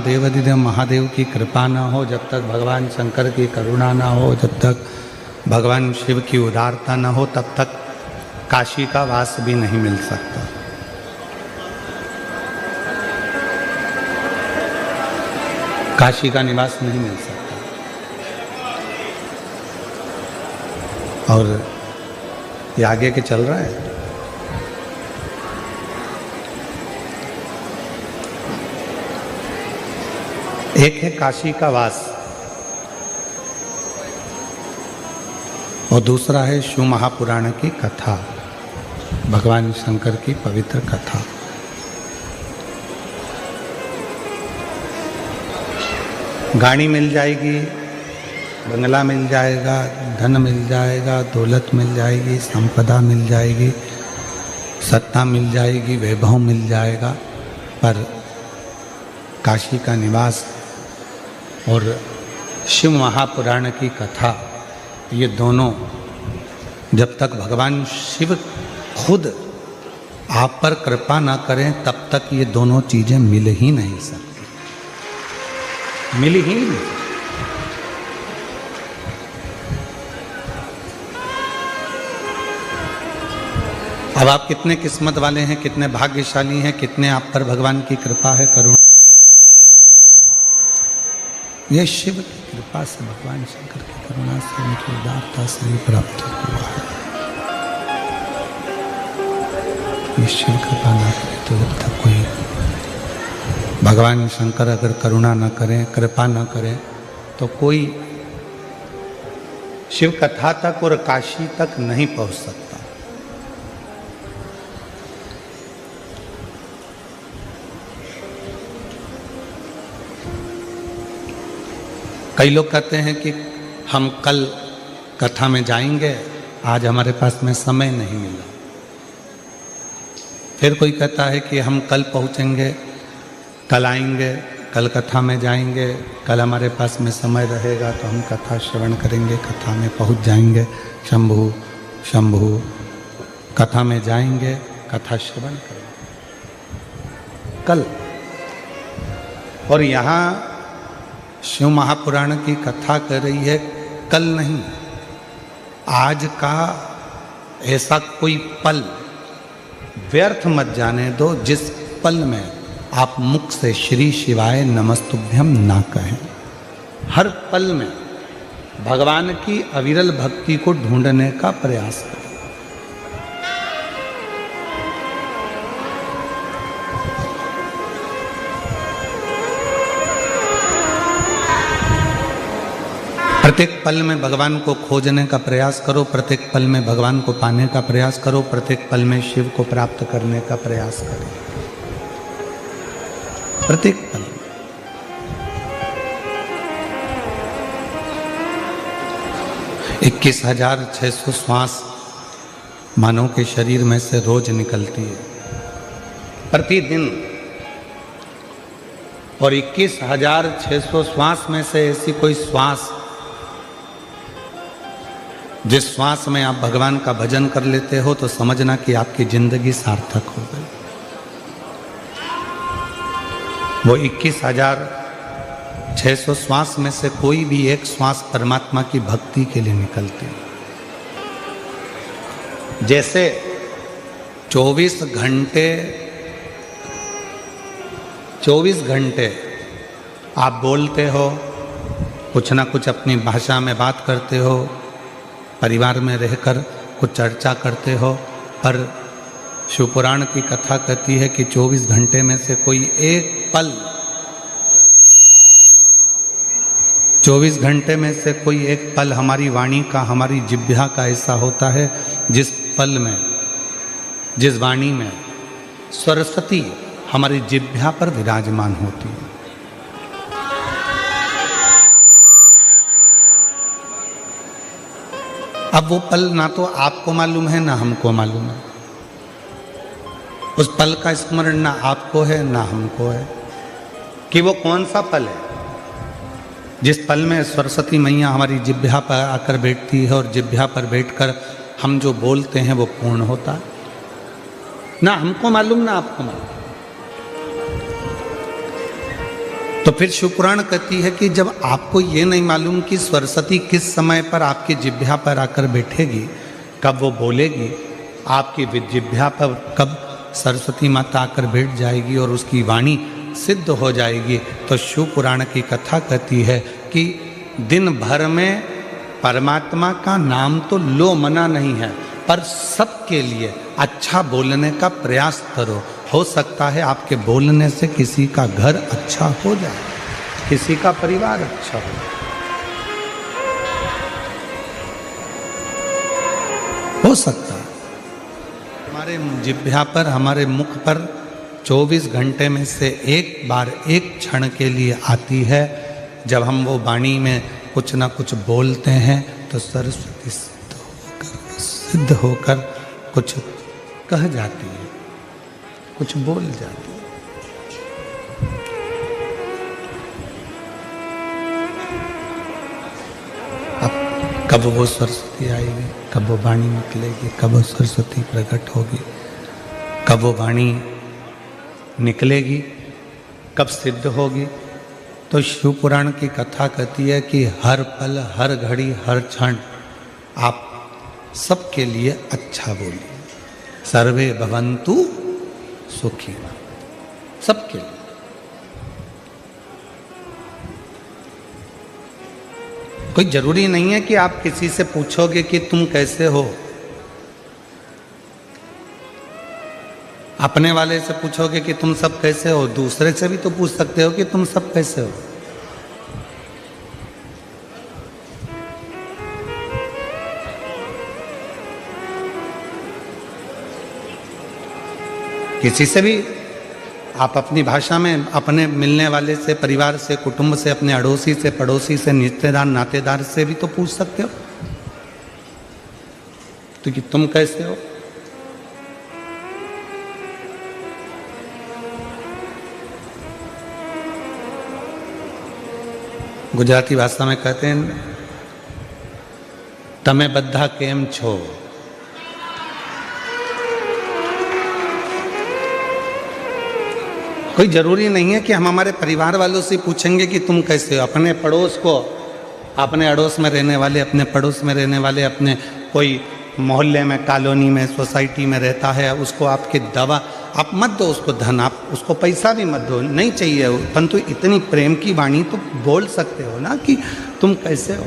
देवाधिदेव महादेव की कृपा ना हो, जब तक भगवान शंकर की करुणा ना हो, जब तक भगवान शिव की उदारता ना हो, तब तक काशी का वास भी नहीं मिल सकता। काशी का निवास नहीं मिल सकता। और ये आगे के चल रहा है। एक है काशी का वास और दूसरा है शिव महापुराण की कथा, भगवान शंकर की पवित्र कथा। गाड़ी मिल जाएगी, बंगला मिल जाएगा, धन मिल जाएगा, दौलत मिल जाएगी, संपदा मिल जाएगी, सत्ता मिल जाएगी, वैभव मिल जाएगा, पर काशी का निवास और शिव महापुराण की कथा, ये दोनों जब तक भगवान शिव खुद आप पर कृपा ना करें तब तक ये दोनों चीज़ें मिल ही नहीं सकती, मिल ही नहीं। अब आप कितने किस्मत वाले हैं, कितने भाग्यशाली हैं, कितने आप पर भगवान की कृपा है, करुणा। ये शिव की कृपा से, भगवान शंकर की करुणा से, उनकी उदारता से ही प्राप्त हुआ है। ये शिव कृपा ना करे तो जब तक कोई, भगवान शंकर अगर करुणा ना करें, कृपा ना करें, तो कोई शिव कथा तक और काशी तक नहीं पहुंच सकता। कई लोग कहते हैं कि हम कल कथा में जाएंगे, आज हमारे पास में समय नहीं मिला। फिर कोई कहता है कि हम कल पहुंचेंगे, कल आएंगे, कल कथा में जाएंगे, कल हमारे पास में समय रहेगा तो हम कथा श्रवण करेंगे, कथा में पहुंच जाएंगे। शंभु शंभु, कथा में जाएंगे, कथा श्रवण करेंगे कल। और यहाँ शिव महापुराण की कथा कर रही है कल नहीं, आज का ऐसा कोई पल व्यर्थ मत जाने दो जिस पल में आप मुख से श्री शिवाय नमस्तुभ्यम ना कहें। हर पल में भगवान की अविरल भक्ति को ढूंढने का प्रयास करें। प्रत्येक पल में भगवान को खोजने का प्रयास करो, प्रत्येक पल में भगवान को पाने का प्रयास करो, प्रत्येक पल में शिव को प्राप्त करने का प्रयास करो। प्रत्येक पल में 21,600 श्वास मानव के शरीर में से रोज निकलती है प्रतिदिन, और 21,600 श्वास में से ऐसी कोई श्वास जिस श्वास में आप भगवान का भजन कर लेते हो तो समझना कि आपकी जिंदगी सार्थक हो गई। वो 21,600 श्वास में से कोई भी एक श्वास परमात्मा की भक्ति के लिए निकलती है। जैसे 24 घंटे आप बोलते हो, कुछ ना कुछ अपनी भाषा में बात करते हो, परिवार में रहकर कुछ चर्चा करते हो, पर शिवपुराण की कथा कहती है कि 24 घंटे में से कोई एक पल, 24 घंटे में से कोई एक पल हमारी वाणी का, हमारी जिह्वा का ऐसा होता है जिस पल में, जिस वाणी में सरस्वती हमारी जिह्वा पर विराजमान होती है। अब वो पल ना तो आपको मालूम है ना हमको मालूम है। उस पल का स्मरण ना आपको है ना हमको है कि वो कौन सा पल है जिस पल में सरस्वती मैया हमारी जिह्वा पर आकर बैठती है और जिह्वा पर बैठकर हम जो बोलते हैं वो पूर्ण होता है। ना हमको मालूम ना आपको मालूम। तो फिर शिवपुराण कहती है कि जब आपको ये नहीं मालूम कि सरस्वती किस समय पर आपकी जिह्वा पर आकर बैठेगी, कब वो बोलेगी, आपकी जिह्वा पर कब सरस्वती माता आकर बैठ जाएगी और उसकी वाणी सिद्ध हो जाएगी, तो शिवपुराण की कथा कहती है कि दिन भर में परमात्मा का नाम तो लो मना नहीं है, पर सबके लिए अच्छा बोलने का प्रयास करो। हो सकता है आपके बोलने से किसी का घर अच्छा हो जाए, किसी का परिवार अच्छा हो। हो सकता है हमारे जिह्वा पर, हमारे मुख पर 24 घंटे में से एक बार, एक क्षण के लिए आती है, जब हम वो वाणी में कुछ ना कुछ बोलते हैं तो सरस्वती सिद्ध होकर कुछ कह जाती है, कुछ बोल जाती है। अब कब वो सरस्वती आएगी, कब वो वाणी निकलेगी, कब वो सरस्वती प्रकट होगी, कब वो वाणी निकलेगी, कब सिद्ध होगी। तो शिवपुराण की कथा कहती है कि हर पल, हर घड़ी, हर क्षण आप सबके लिए अच्छा बोलिए। सर्वे भवन्तु सुखी, सबके लिए। कोई जरूरी नहीं है कि आप किसी से पूछोगे कि तुम कैसे हो। अपने वाले से पूछोगे कि तुम सब कैसे हो, दूसरे से भी तो पूछ सकते हो कि तुम सब कैसे हो। किसी से भी आप अपनी भाषा में अपने मिलने वाले से, परिवार से, कुटुंब से, अपने अड़ोसी से, पड़ोसी से, रिश्तेदार, नातेदार से भी तो पूछ सकते हो तो कि तुम कैसे हो। गुजराती भाषा में कहते हैं तमे बद्धा केम छो। कोई ज़रूरी नहीं है कि हम हमारे परिवार वालों से पूछेंगे कि तुम कैसे हो। अपने पड़ोस को, अपने अड़ोस में रहने वाले, अपने पड़ोस में रहने वाले, अपने कोई मोहल्ले में, कॉलोनी में, सोसाइटी में रहता है, उसको आपके दवा आप मत दो, उसको धन, आप उसको पैसा भी मत दो, नहीं चाहिए, परंतु इतनी प्रेम की वाणी तो बोल सकते हो ना कि तुम कैसे हो।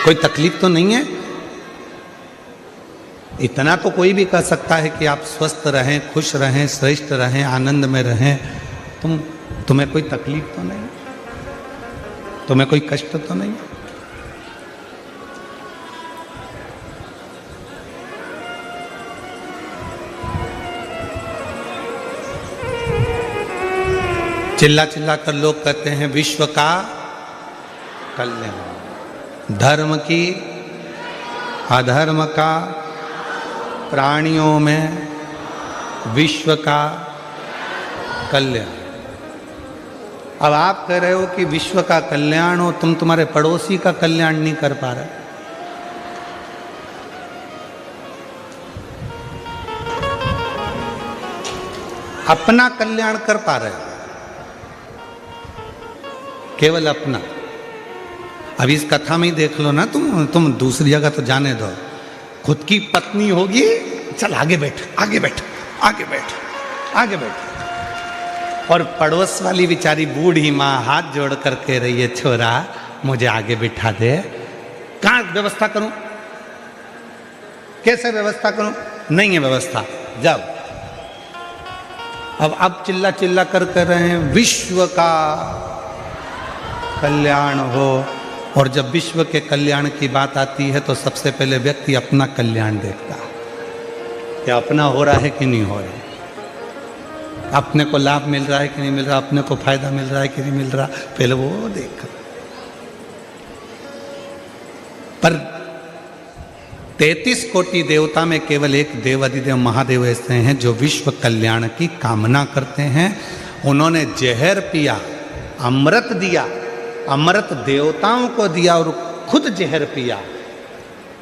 कोई तकलीफ तो नहीं है। इतना तो कोई भी कह सकता है कि आप स्वस्थ रहें, खुश रहें, श्रेष्ठ रहें, आनंद में रहें। तुम्हें कोई तकलीफ तो नहीं, तुम्हें कोई कष्ट तो नहीं। चिल्ला चिल्ला कर लोग कहते हैं विश्व का कल्याण, धर्म की, अधर्म का, प्राणियों में विश्व का कल्याण। अब आप कह रहे हो कि विश्व का कल्याण हो, तुम तुम्हारे पड़ोसी का कल्याण नहीं कर पा रहे। अपना कल्याण कर पा रहे हो, केवल अपना। अब इस कथा में ही देख लो ना, तुम दूसरी जगह तो जाने दो। खुद की पत्नी होगी, चल आगे बैठ, आगे बैठ, आगे बैठ, आगे बैठ, और पड़ोस वाली बेचारी बूढ़ी माँ हाथ जोड़ कर कह रही है छोरा मुझे आगे बिठा दे। कहाँ व्यवस्था करूं, कैसे व्यवस्था करूं? नहीं है व्यवस्था, जाओ। अब चिल्ला चिल्ला कर कह रहे हैं विश्व का कल्याण हो, और जब विश्व के कल्याण की बात आती है तो सबसे पहले व्यक्ति अपना कल्याण देखता है कि अपना हो रहा है कि नहीं हो रहा है, अपने को लाभ मिल रहा है कि नहीं मिल रहा, अपने को फायदा मिल रहा है कि नहीं मिल रहा, पहले वो देख। पर 33 कोटि देवता में केवल एक देव अधिदेव महादेव ऐसे हैं जो विश्व कल्याण की कामना करते हैं। उन्होंने जहर पिया, अमृत दिया, अमृत देवताओं को दिया और खुद जहर पिया,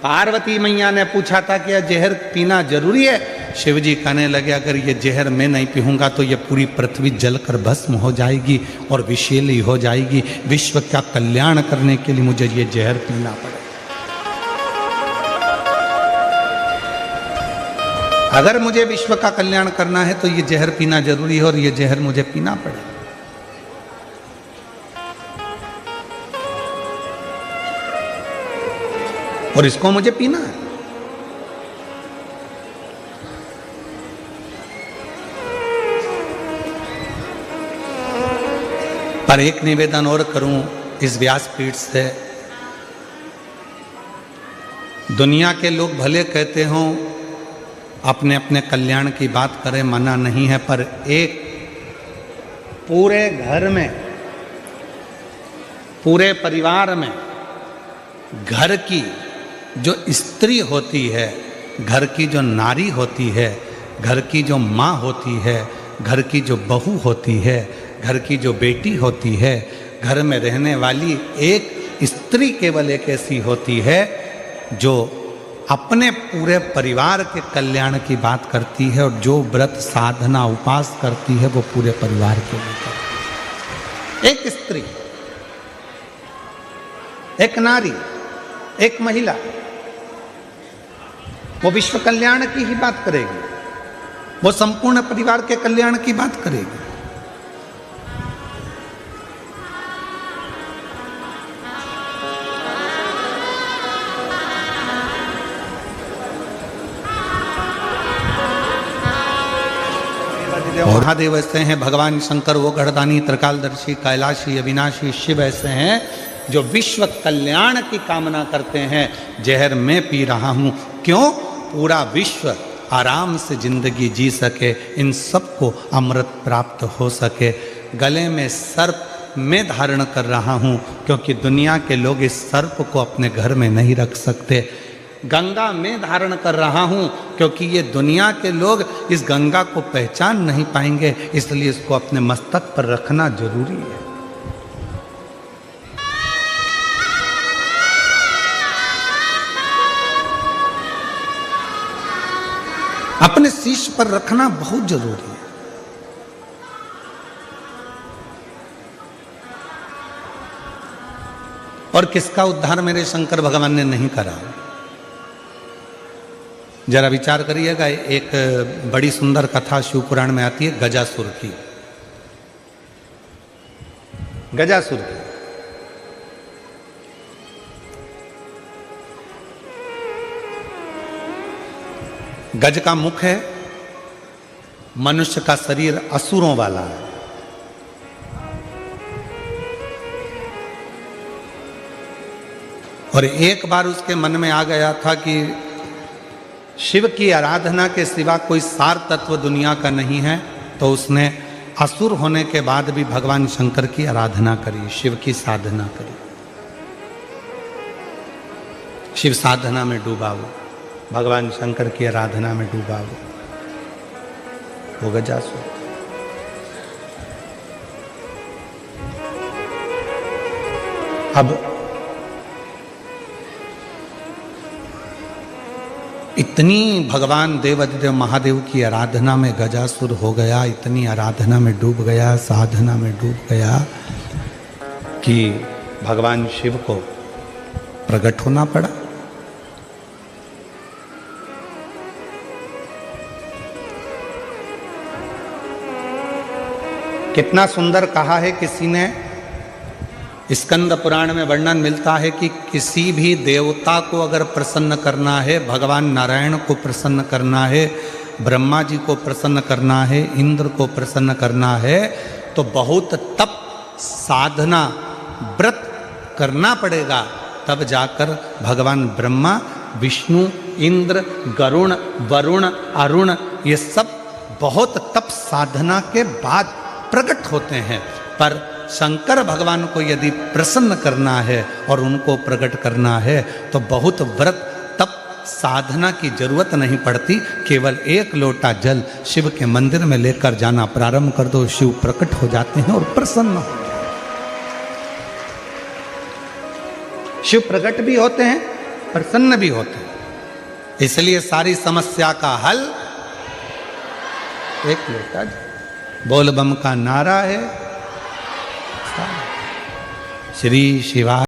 पार्वती मैया ने पूछा था कि यह जहर पीना जरूरी है। शिव जी कहने लगे अगर ये जहर मैं नहीं पीऊँगा तो ये पूरी पृथ्वी जलकर भस्म हो जाएगी और विषैली हो जाएगी। विश्व का कल्याण करने के लिए मुझे ये जहर पीना पड़ेगा। अगर मुझे विश्व का कल्याण करना है तो ये जहर पीना जरूरी है और ये जहर मुझे पीना पड़ेगा। और इसको मुझे पीना है। पर एक निवेदन और करूं इस व्यासपीठ से, दुनिया के लोग भले कहते हों अपने अपने कल्याण की बात करें, मना नहीं है, पर एक पूरे घर में, पूरे परिवार में घर की जो स्त्री होती है, घर की जो नारी होती है, घर की जो माँ होती है, घर की जो बहू होती है, घर की जो बेटी होती है, घर में रहने वाली एक स्त्री केवल एक ऐसी होती है जो अपने पूरे परिवार के कल्याण की बात करती है और जो व्रत साधना उपास करती है वो पूरे परिवार के लिए करती है। एक स्त्री, एक नारी, एक महिला वो विश्व कल्याण की ही बात करेगी, वो संपूर्ण परिवार के कल्याण की बात करेगी। महादेव ऐसे हैं, भगवान शंकर वो गढ़दानी, त्रिकालदर्शी, कैलाशी, अविनाशी शिव ऐसे हैं जो विश्व कल्याण की कामना करते हैं। जहर मैं पी रहा हूं, क्यों? पूरा विश्व आराम से जिंदगी जी सके, इन सबको अमृत प्राप्त हो सके। गले में सर्प मैं धारण कर रहा हूं क्योंकि दुनिया के लोग इस सर्प को अपने घर में नहीं रख सकते। गंगा में धारण कर रहा हूं क्योंकि ये दुनिया के लोग इस गंगा को पहचान नहीं पाएंगे, इसलिए इसको अपने मस्तक पर रखना जरूरी है। अपने शीश पर रखना बहुत जरूरी है। और किसका उद्धार मेरे शंकर भगवान ने नहीं करा? जरा विचार करिएगा। एक बड़ी सुंदर कथा शिव पुराण में आती है गजासुर की। गजासुर की गज का मुख है, मनुष्य का शरीर असुरों वाला है। और एक बार उसके मन में आ गया था कि शिव की आराधना के सिवा कोई सार तत्व दुनिया का नहीं है, तो उसने असुर होने के बाद भी भगवान शंकर की आराधना करी, शिव की साधना करी। शिव साधना में डूबा वो, भगवान शंकर की आराधना में डूबा वो गजासुर। अब इतनी भगवान देवाधिदेव महादेव की आराधना में गजासुर हो गया, इतनी आराधना में डूब गया, साधना में डूब गया कि भगवान शिव को प्रकट होना पड़ा। कितना सुंदर कहा है किसी ने, स्कंद पुराण में वर्णन मिलता है कि किसी भी देवता को अगर प्रसन्न करना है, भगवान नारायण को प्रसन्न करना है, ब्रह्मा जी को प्रसन्न करना है, इंद्र को प्रसन्न करना है, तो बहुत तप साधना व्रत करना पड़ेगा। तब जाकर भगवान ब्रह्मा, विष्णु, इंद्र, गरुण, वरुण, अरुण ये सब बहुत तप साधना के बाद प्रकट होते हैं। पर शंकर भगवान को यदि प्रसन्न करना है और उनको प्रकट करना है तो बहुत व्रत तप साधना की जरूरत नहीं पड़ती। केवल एक लोटा जल शिव के मंदिर में लेकर जाना प्रारंभ कर दो, शिव प्रकट हो जाते हैं और प्रसन्न हो। शिव प्रकट भी होते हैं प्रसन्न भी होते हैं। इसलिए सारी समस्या का हल एक लोटा बोल बम का नारा है। श्री शिवा